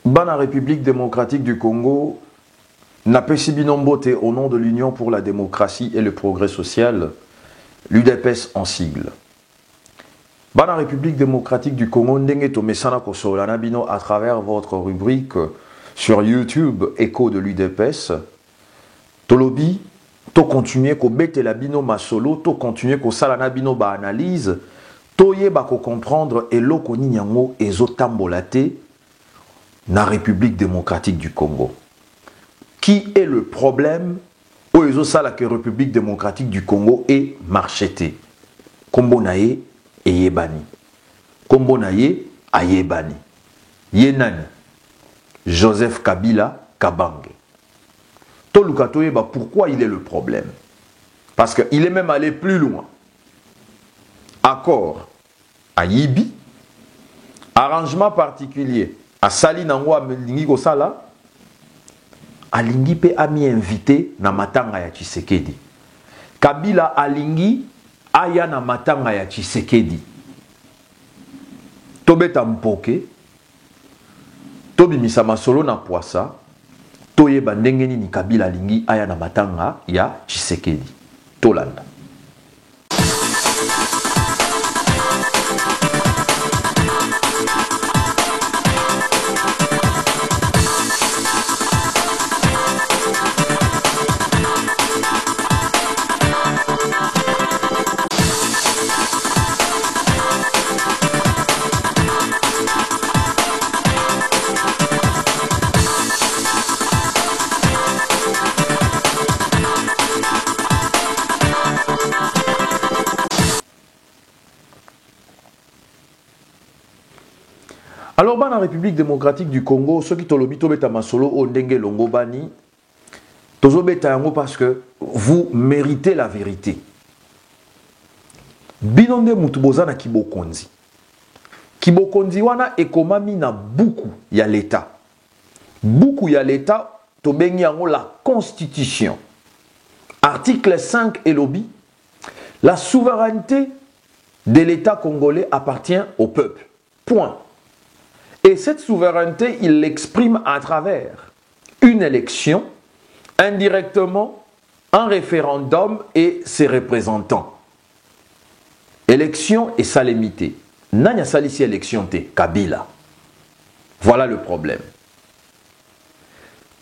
Bana République démocratique du Congo n'a pas si binomboté au nom de l'Union pour la démocratie et le progrès social, l'UDPS en sigle. Bana République démocratique du Congo ndenge to mesana ko solana bino à travers votre rubrique sur YouTube Écho de l'UDPS. Tolobi to continuer ko bete la bino masolo, to continuer ko salana bino ba analyse, to yeba ko comprendre eloko nini yango ezotambolate na République démocratique du Congo. Qui est le problème où ils ont ça la République démocratique du Congo est marcheté. Kombo naye et yebani. Kombo naye a yebani. Yenani. Joseph Kabila Kabange. Tolukato yeba pourquoi il est le problème. Parce qu'il est même allé plus loin. Accord à Yibi. Arrangement particulier. A Sali Nangwa Melingi Kosala, Alingi pe a mi invité na matanga ya Tshisekedi. Kabila Alingi aya na matanga ya Tshisekedi. Tobeta mpoke, tobimisa masolo na poasa, toyeba ndenge nini Kabila Alingi aya na matanga ya Tshisekedi. Tolanda. Alors, dans la République démocratique du Congo, ceux qui tolobi tobeta masolo o ndenge longo bani, tozobeta yango parce que vous méritez la vérité. Binonde mutuboza na kibokonzi. Kibokonzi wana ekomami na buku ya l'État. Buku ya l'État tobengi yango la Constitution. Article 5 elobi, la souveraineté de l'État congolais appartient au peuple. Point. Et cette souveraineté, il l'exprime à travers une élection, indirectement, un référendum et ses représentants. Élection et salémité. Nanya salisi élection te, Kabila. Voilà le problème.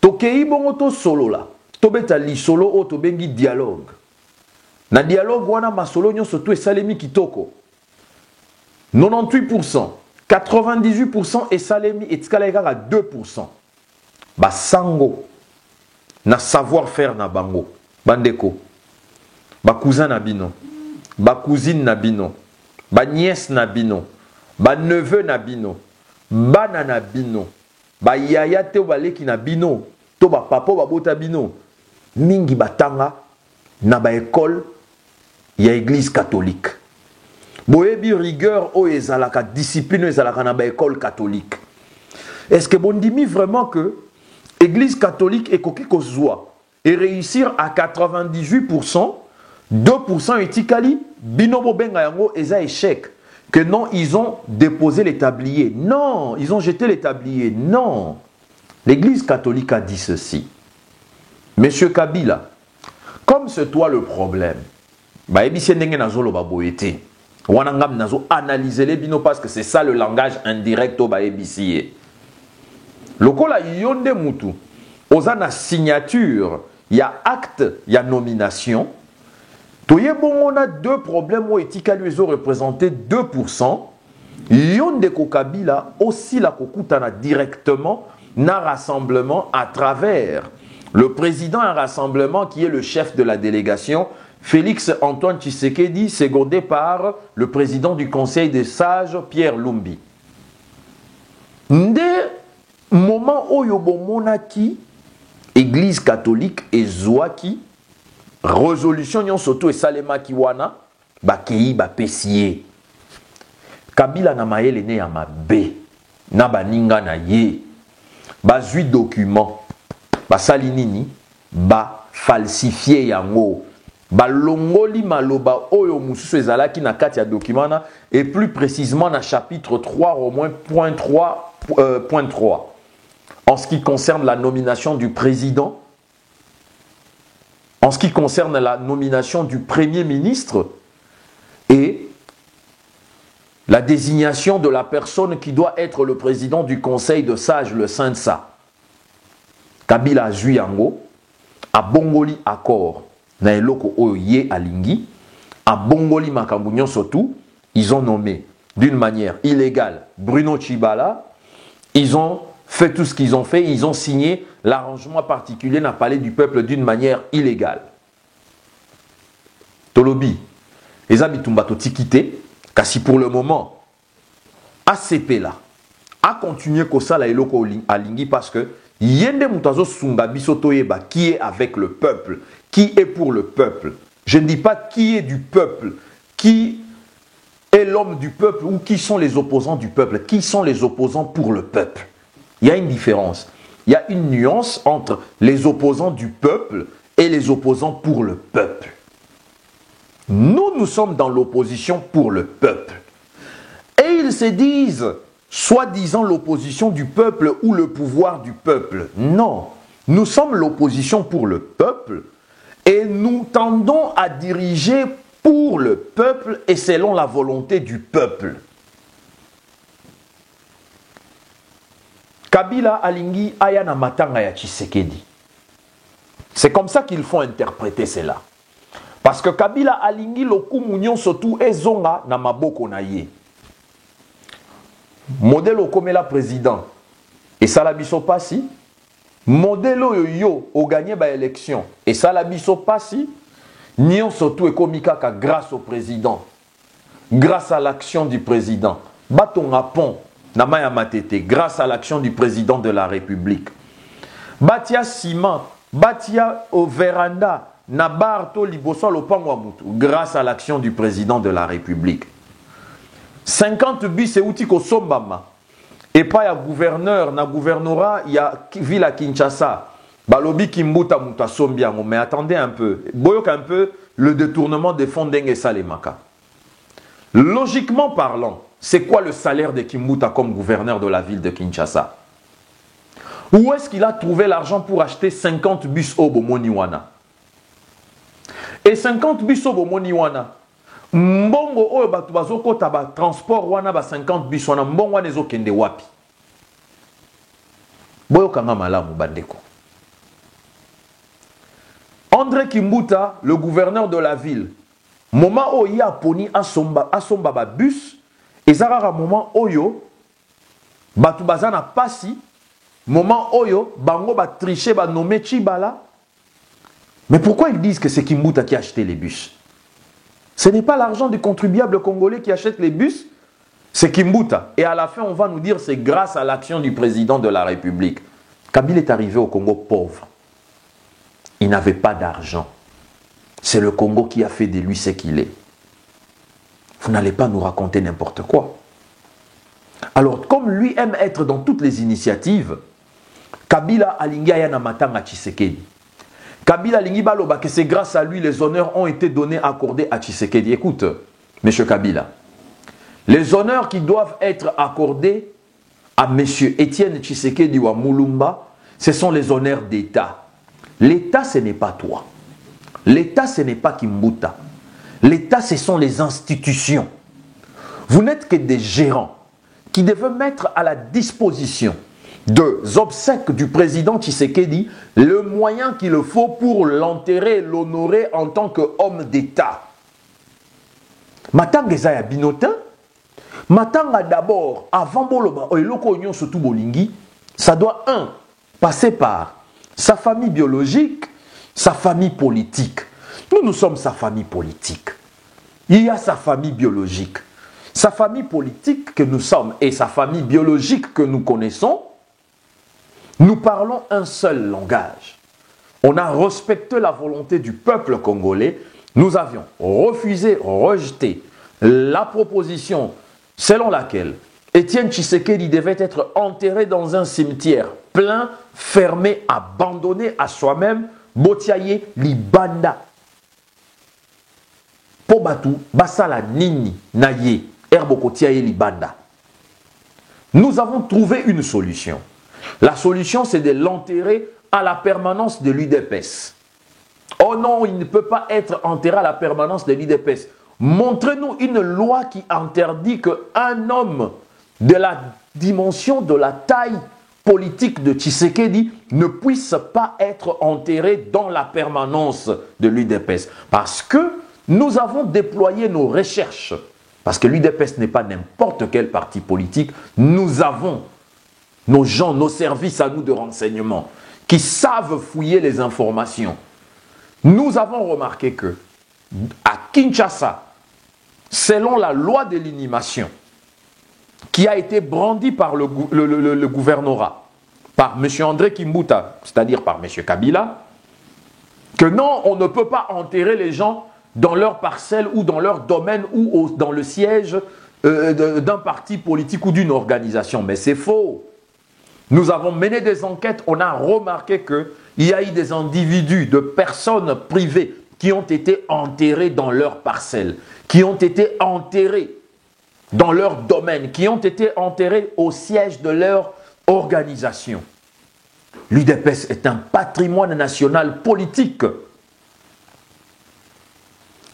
Tokei bongoto solo la. Tobeta li solo o tobengi dialogue. Na dialogue wana masolo nyo soto e salemi kitoko. 98%. 98% et salemi et tskalaika à 2%. Ba sango na savoir-faire na bango. Bandeko. Ba cousin na bino. Ba cousine na bino. Ba nièce na bino. Ba neveu na bino. Bana na bino. Ba yaya te baleki na bino. To ba papo ba bota bino. Mingi batanga na ba école ya église catholique. Boyebi rigueur o ezalaka discipline ezalaka na ba école catholique. Est-ce que bondimi vraiment que église catholique ekoki kozwa et réussir à 98%, 2% etikali binobo benga yango eza échec que non ils ont déposé les tabliers. Non, ils ont jeté les tabliers. Non. L'église catholique a dit ceci. Monsieur Kabila, comme c'est toi le problème. Ba ebi sendenge nazolo ba boyete. Wanangam nazo analyser les bino parce que c'est ça le langage indirect au baebisiye. Lokola yonde mutu ozana signature, il y a acte, il y a nomination. Toye bon on a deux problèmes où etika lui ont représenté 2%. Yonde ko Kabila aussi la kokutana directement na rassemblement à travers le président un rassemblement qui est le chef de la délégation Félix Antoine Tshisekedi, secondé par le président du Conseil des sages, Pierre Lumbi. Dès le moment où Yobomonaki, Église catholique et Zouaki, résolution Nyon Soto et Salema Kiwana, Bakei Bapesiye. Kabila na maele ne ya mabe, na baninga na ye, bazui document, basali nini, ba falsifié yango. Balongoli maloba oyo mususu ezalaki na kati ya document et plus précisément na chapitre 3 au moins point 3. en ce qui concerne la nomination du président, en ce qui concerne la nomination du Premier ministre et la désignation de la personne qui doit être le président du Conseil de sages, le Saint-Sa. Kabila Zuyango, a Bongoli accord, na eloko oye alingi, a Bongoli Makambunyon surtout, ils ont nommé d'une manière illégale Bruno Tshibala, ils ont fait tout ce qu'ils ont fait, ils ont signé l'arrangement particulier dans le palais du peuple d'une manière illégale. Tolobi, les habitumba tikité, car si pour le moment, ACP là, a continué comme ça la eloko alingi parce que yende mutazo sunga bisotoyeba qui est avec le peuple, qui est pour le peuple. Je ne dis pas qui est du peuple, qui est l'homme du peuple ou qui sont les opposants du peuple, qui sont les opposants pour le peuple. Il y a une différence. Il y a une nuance entre les opposants du peuple et les opposants pour le peuple. Nous, nous sommes dans l'opposition pour le peuple. Et ils se disent, soi-disant l'opposition du peuple ou le pouvoir du peuple. Non, nous sommes l'opposition pour le peuple et nous tendons à diriger pour le peuple et selon la volonté du peuple. Kabila alingi ayana matanga ya Tshisekedi. C'est comme ça qu'il faut interpréter cela. Parce que Kabila alingi lokumunyon surtout ezonga na maboko na ye. Modèle okomela président et salabiso pasi. Modèle yo o gagné ba élection et salabiso pasi. Nyon surtout ekomikaka grâce au président. Grâce à l'action du président. Batonga pont na maya matete grâce à l'action du président de la République. Batia ciment, batia au véranda na barto liboso lopango mutu grâce à l'action du président de la République. 50 bis et outil ko sombama. Et pas ya gouverneur, na gouvernorat, il y a ville à Kinshasa. Balobi Kimbuta muta sombiango. Mais attendez un peu. Boyok un peu le détournement des fonds d'Engue Salemaka. Logiquement parlant, c'est quoi le salaire de Kimbuta comme gouverneur de la ville de Kinshasa? Où est-ce qu'il a trouvé l'argent pour acheter 50 bus au Bomoniwana? Et 50 bus au Bomoniwana, mbongo oyo batu bazokota ba transport wana ba 50 bus wana mbongo wana ezokende wapi? Boyokanga malamu bandeko. André Kimbuta, le gouverneur de la ville, moment où il y a poni asomba ba bus, et zarara moment oyo batu bazana pasi, moment oyo bango ba tricher ba nommé Tshibala. Mais pourquoi ils disent que c'est Kimbuta qui a acheté les bus? Ce n'est pas l'argent du contribuable congolais qui achète les bus, c'est Kimbuta. Et à la fin, on va nous dire que c'est grâce à l'action du président de la République. Kabila est arrivé au Congo pauvre. Il n'avait pas d'argent. C'est le Congo qui a fait de lui ce qu'il est. Vous n'allez pas nous raconter n'importe quoi. Alors, comme lui aime être dans toutes les initiatives, Kabila alingi ayana matanga Tshisekedi. Kabila alingi baloba que c'est grâce à lui les honneurs ont été donnés, accordés à Tshisekedi. Écoute, monsieur Kabila, les honneurs qui doivent être accordés à monsieur Étienne Tshisekedi ou à Mulumba, ce sont les honneurs d'État. L'État, ce n'est pas toi. L'État, ce n'est pas Kimbuta. L'État, ce sont les institutions. Vous n'êtes que des gérants qui devraient mettre à la disposition des obsèques du président Tshisekedi le moyen qu'il faut pour l'enterrer et l'honorer en tant qu'homme d'État. Matanga Zaya Binotin, Matanga d'abord, avant Boloba, Oeloko Nyon surtout Bolingi, ça doit passer par sa famille biologique, sa famille politique. Nous sommes sa famille politique. Il y a sa famille biologique. Sa famille politique que nous sommes et sa famille biologique que nous connaissons, nous parlons un seul langage. On a respecté la volonté du peuple congolais. Nous avions refusé, rejeté la proposition selon laquelle Étienne Tshisekedi devait être enterré dans un cimetière plein, fermé, abandonné à soi-même, Botiaye Libanda. Pobatu, Basala Nini, Naye, Herbokotiaye Libanda. Nous avons trouvé une solution. La solution, c'est de l'enterrer à la permanence de l'UDPS. Oh non, il ne peut pas être enterré à la permanence de l'UDPS. Montrez-nous une loi qui interdit qu'un homme de la dimension, de la taille politique de Tshisekedi ne puisse pas être enterré dans la permanence de l'UDPS. Parce que nous avons déployé nos recherches. Parce que l'UDPS n'est pas n'importe quel parti politique. Nous avons nos gens, nos services à nous de renseignement qui savent fouiller les informations. Nous avons remarqué que à Kinshasa, selon la loi de l'inhumation qui a été brandie par le gouvernorat, par M. André Kimbuta, c'est-à-dire par M. Kabila, que non, on ne peut pas enterrer les gens dans leur parcelle ou dans leur domaine ou dans le siège d'un parti politique ou d'une organisation. Mais c'est faux. Nous avons mené des enquêtes, on a remarqué qu'il y a eu des individus, de personnes privées qui ont été enterrés dans leur parcelle, qui ont été enterrés dans leur domaine, qui ont été enterrés au siège de leur organisation. L'UDPS est un patrimoine national politique.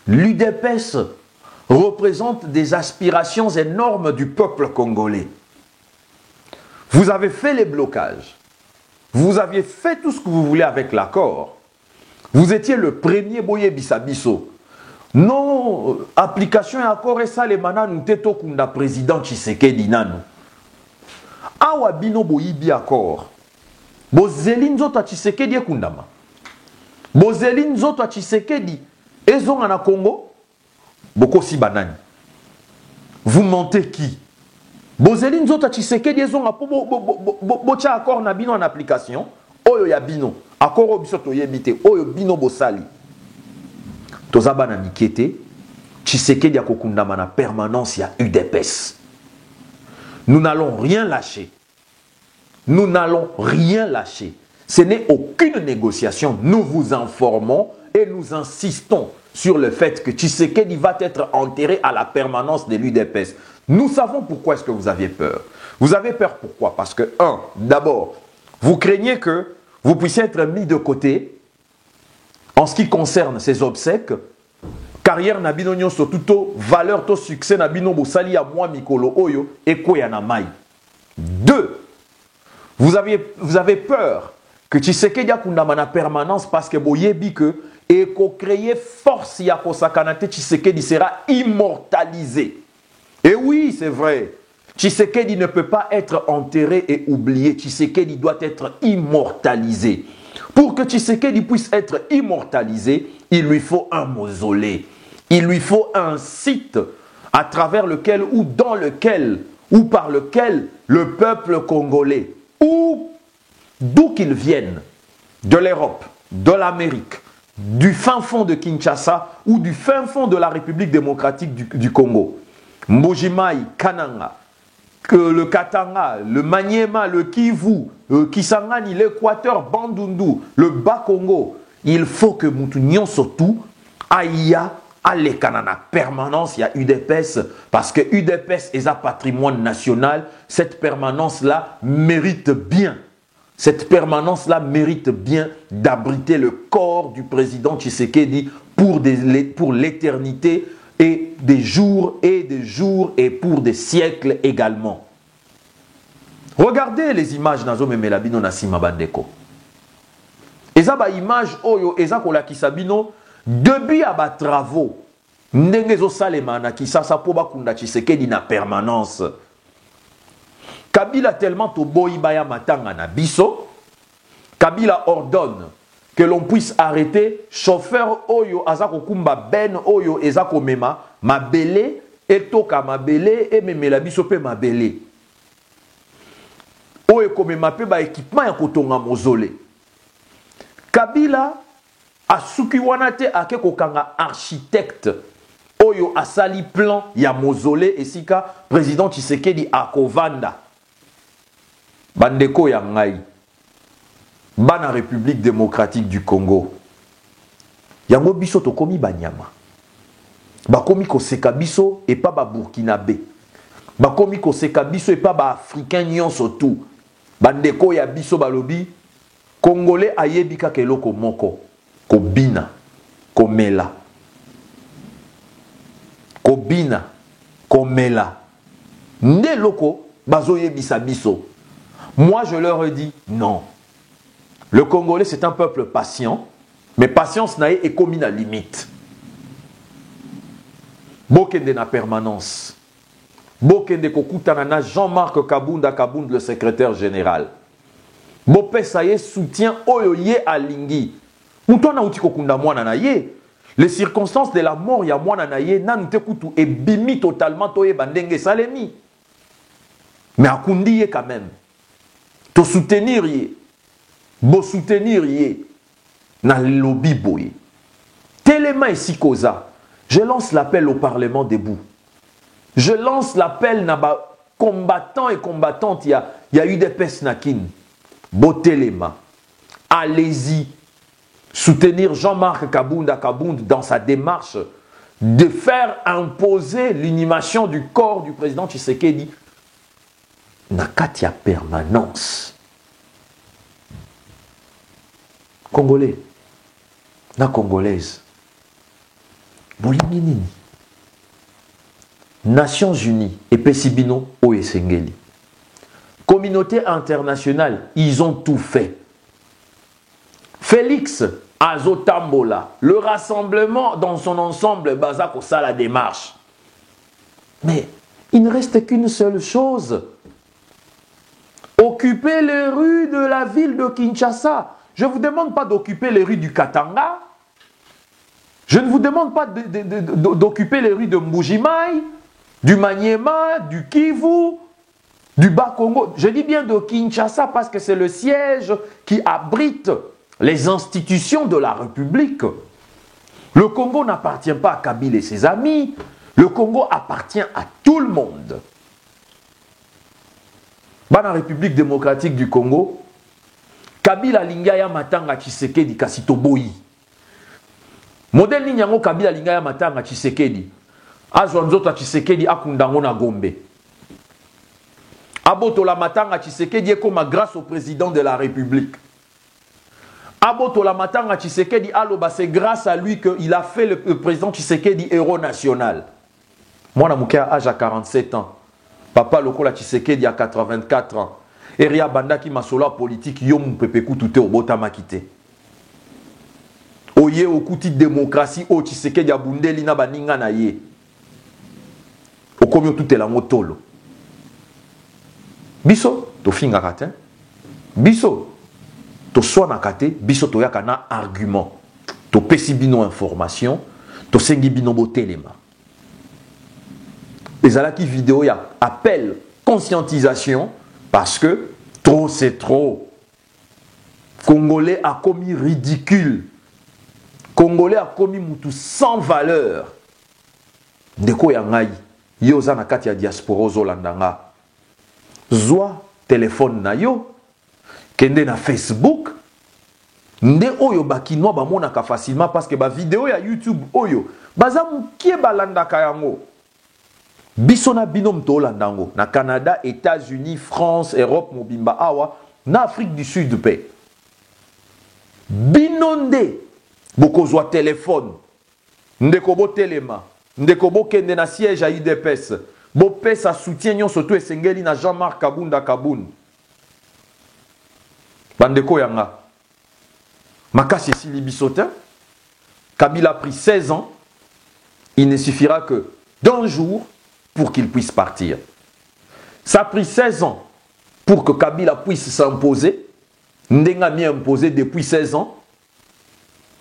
L'UDPS représente des aspirations énormes du peuple congolais. Vous avez fait les blocages. Vous aviez fait tout ce que vous voulez avec l'accord. Vous étiez le premier boye bisabiso. Non, application et accord et ça les mananu teto kunda président Tshisekedi nanu. Awa bino boyibi accord. Bozeli nzoto Tshisekedi kundama. Bozeli nzoto Tshisekedi ezonga na Congo. Bokosi banani. Vous mentez qui? Bozeli nzoto Tshisekedi ezonga po bocha accord na bino en application. Oyo ya bino. Accord obisoto yebite. Oyo bino bosali. Tozaba na mikete. Tshisekedi ya kokundama na permanence ya UDPS. Nous n'allons rien lâcher. Nous n'allons rien lâcher. Ce n'est aucune négociation. Nous vous informons et nous insistons sur le fait que Tshisekedi va être enterré à la permanence de l'UDPS. Nous savons pourquoi est-ce que vous aviez peur. Vous avez peur pourquoi? Parce que, d'abord, vous craignez que vous puissiez être mis de côté en ce qui concerne ces obsèques. Carrière Nabino Nyonso, tout valeur, tout succès Nabino Bosali à moi Mikolo Oyo et Koyanamai. 2. Vous avez peur que Tshisekedi akundama na permanence parce que boyebi que et qu'on crée force ya kosakanate Tshisekedi sera immortalisé. Et oui, c'est vrai. Tshisekedi ne peut pas être enterré et oublié. Tshisekedi doit être immortalisé. Pour que Tshisekedi puisse être immortalisé, il lui faut un mausolée. Il lui faut un site à travers lequel ou dans lequel ou par lequel le peuple congolais, ou d'où qu'ils viennent, de l'Europe, de l'Amérique, du fin fond de Kinshasa ou du fin fond de la République démocratique du Congo, Mbujimai, Kananga, le Katanga, le Maniema, le Kivu, le Kisangani, l'Équateur, Bandundu, le Bas-Congo, il faut que Moutounion surtout aille à l'écanana permanence, il y a UDPS, parce que UDPS est un patrimoine national, cette permanence-là mérite bien. Cette permanence-là mérite bien d'abriter le corps du président Tshisekedi pour l'éternité et des jours et pour des siècles également. Regardez les images Nazo Memelabino Nasima Bandeko. Eza ba image oyo eza kolakisa bino depuis à ba travaux ndenge zo salema na Kisasa po bakunda Tshisekedi na permanence. Kabila tellement to boyibaya matanga na biso. Kabila ordonne que l'on puisse arrêter chauffeur oyo azako kumba ben oyo ezako mema mabele etoka mabele et memela biso pe mabele. Oyo komema pe ba équipement ya kotonga mozole. Kabila asuki wana te ake kokanga architecte oyo asali plan ya mozole esika président Tshisekedi akovanda. Bandeko ya ngai bana République démocratique du Congo yango biso tokomi banyama bakomi koseka biso et pas ba burkinabé bakomi koseka biso et pas ba africain nyonso tout bandeko ya biso balobi Congolais ayebi kaka eloko moko kobina komela kobina komela nde loko bazoyebisa biso. Moi je leur ai dit non. Le Congolais c'est un peuple patient, mais patience na ye ekomi na limite. Bokende na permanence. Bokende kokutana na Jean-Marc Kabunda Kabund le secrétaire général. Bopesa ye soutien oyo ye alingi. Mutona uti kokunda mwana na ye. Les circonstances de la mort ya mwana na ye nanu te kutu e bimi totalement toye bandenge salemi. Mais akundi ye quand même. To soutenir ye. Bo soutenir ye. Na lobby boye. Téléma et Sikoza. Je lance l'appel au Parlement debout. Je lance l'appel na ba combattants et combattantes. Il y a eu des pes nakin. Botelema. Allez-y. Soutenir Jean-Marc Kabunda Kabund dans sa démarche de faire imposer l'inhumation du corps du président Tshisekedi. Nakatia permanence. Congolais. Na Congolaise. Bolingi Nations Unies et Pesibino Oesengeli. Communauté internationale, ils ont tout fait. Félix Azotambola, le rassemblement dans son ensemble, Bazako, ça la démarche. Mais il ne reste qu'une seule chose. Occuper les rues de la ville de Kinshasa. Je ne vous demande pas d'occuper les rues du Katanga. Je ne vous demande pas d'occuper les rues de Mbujimai, du Maniema, du Kivu, du Bas-Congo. Je dis bien de Kinshasa parce que c'est le siège qui abrite les institutions de la République. Le Congo n'appartient pas à Kabila et ses amis. Le Congo appartient à tout le monde. Dans la République démocratique du Congo, Kabila Lingaya Matanga Tshisekedi Kasitoboyi. Modèle Ninyango Kabila Lingaya Matanga Tshisekedi. Azwanzota Tshisekedi akundango na Gombe. Abotola Matanga Tshisekedi comme grâce au président de la République. Abotola Matanga Tshisekedi aloba c'est grâce à lui qu'il a fait le président Tshisekedi héros national. Moi na à âge à 47 ans. Papa Lokola Tshisekedi à 84 ans. Eria Bandaki Masola politique yom pepeku tout au botama kité. Oye okuti démocratie o Tshisekedi abundeli na baninga na ye. Okomyo tout la motolo. Biso to finga katin. Biso to soana kate, biso to yakana argument. To pesi bino information, to sengi bino botelema. Ezalaki vidéo ya appel conscientisation parce que trop c'est trop. Congolais a commis ridicule. Congolais a commis mutu sans valeur. Ndeko ya ngai, yoza na kati ya diaspora ozolandanga. Zwa téléphone na yo, kende na Facebook, nde oyo bakinoa bamonaka facilement parce que ba vidéo ya YouTube oyo, baza mukie balandaka yango. Biso na binom to landango, na Canada, États-Unis, France, Europe, mobimba awa, na Afrique du Sud pe. Binonde, boko zwa téléphone, ndeko bo telema, ndeko bo kende na siège à UDPS, bo pesa soutien nyon soto esengeli na Jean-Marc Kabunda Kabund. Bandeko yanga. Makasi esili bisotin. Kabila a pris 16 ans. Il ne suffira que d'un jour pour qu'il puisse partir. Ça a pris 16 ans pour que Kabila puisse s'imposer. Ndenga mi imposé depuis 16 ans.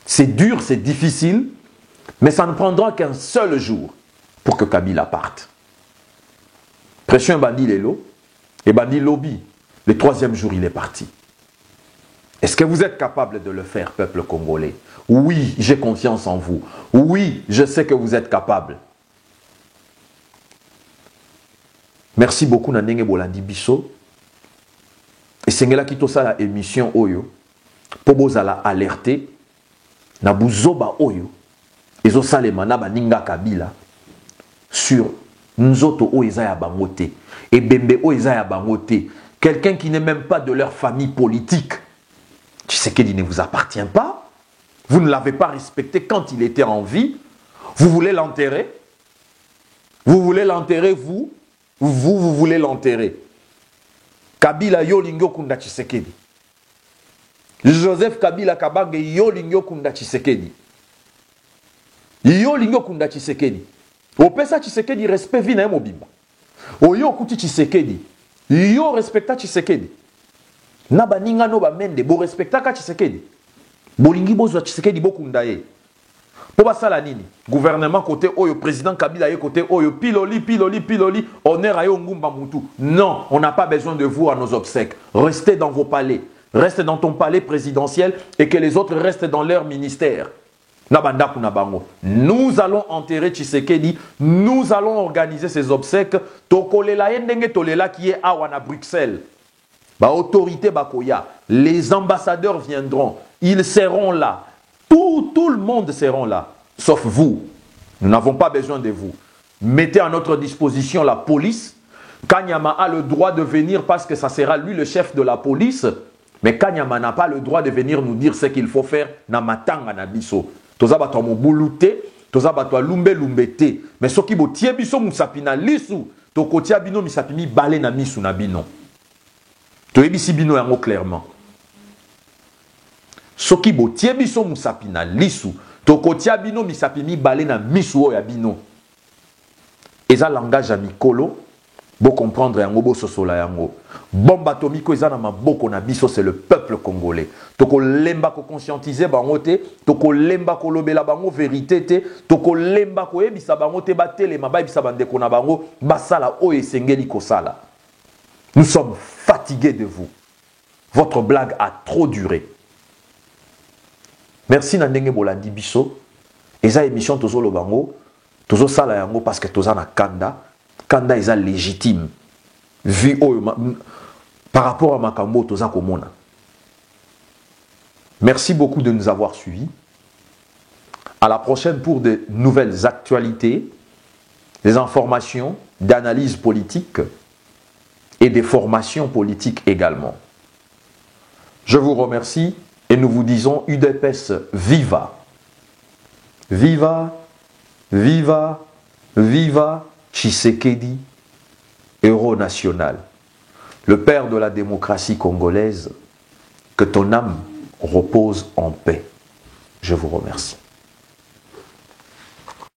C'est dur, c'est difficile, mais ça ne prendra qu'un seul jour pour que Kabila parte. Pression Bandi Lelo et Bandi Lobby. Le 3e jour, il est parti. Est-ce que vous êtes capable de le faire, peuple congolais? Oui, j'ai confiance en vous. Oui, je sais que vous êtes capable. Merci beaucoup Nandenge Bolandi Biso. Et Sengela Kitosa la émission Oyo. Pobozala alerté. Na buzoba Oyo. Ezo salema na baninga Kabila. Sur Nzoto o eza ya bangote. Et Bembe o eza ya bangote. quelqu'un qui n'est même pas de leur famille politique. Tshisekedi ne vous appartient pas. Vous ne l'avez pas respecté quand il était en vie. Vous voulez l'enterrer. Vous voulez l'enterrer, vous voulez l'enterrer. Kabila yo lingyo kunda Tshisekedi. Joseph Kabila Kabange yo lingyo kunda Tshisekedi. Yo lingyo kunda Tshisekedi. Opesa Tshisekedi respect vina ya mobimba. Oyo kuti Tshisekedi. Yo respecta Tshisekedi. Na baninga no ba mende bo respecta ka Tshisekedi. Bolingi bozo Tshisekedi bokunda ye. Po basala nini? Gouvernement côté oyo président Kabila ye côté oyo piloli honneur ayo ngumba mutu. Non, on n'a pas besoin de vous à nos obsèques. Restez dans vos palais. Reste dans ton palais présidentiel et que les autres restent dans leur ministère. Nous allons enterrer Tshisekedi, nous allons organiser ses obsèques. Tokolela yendenge tolela qui est à Bruxelles. Ba autorité bakoya, les ambassadeurs viendront, ils seront là. Tout le monde seront là, sauf vous. Nous n'avons pas besoin de vous. Mettez à notre disposition la police. Kanyama a le droit de venir parce que ça sera lui le chef de la police. Mais Kanyama n'a pas le droit de venir nous dire ce qu'il faut faire na matanga na biso. Toza bato mobuluté, toza bato lumbe lumbete. Mais soki bo tie biso musapina lisu, to kotia bino misapimi balé na misu na bino. To ebisi bino yango clairement. Soki bo tie biso musapina lisu, to kotia bino misapimi balé na misu o ya bino. Eza langage amikolo. Bo comprendre yango bo sosola yango. Bomba atomiko eza na maboko na biso, c'est le peuple congolais. Toko lemba ko conscientiser bango te, toko lemba ko lobela bango vérité te, toko lemba ko yebisa bango te batele mabai bisa bandeko na bango basala o esengeli ko sala. Nous sommes fatigués de vous. Votre blague a trop duré. Merci na ndenge bolandi biso. Eza émission tozo lo bango, tozo sala yango parce que toza na kanda. Kanda est légitime vu par rapport à Makambo Toza Komona. Merci beaucoup de nous avoir suivis. À la prochaine pour de nouvelles actualités, des informations, d'analyse politique et des formations politiques également. Je vous remercie et nous vous disons UDPS viva. Viva, viva, viva. Tshisekedi, héros national, le père de la démocratie congolaise, que ton âme repose en paix. Je vous remercie.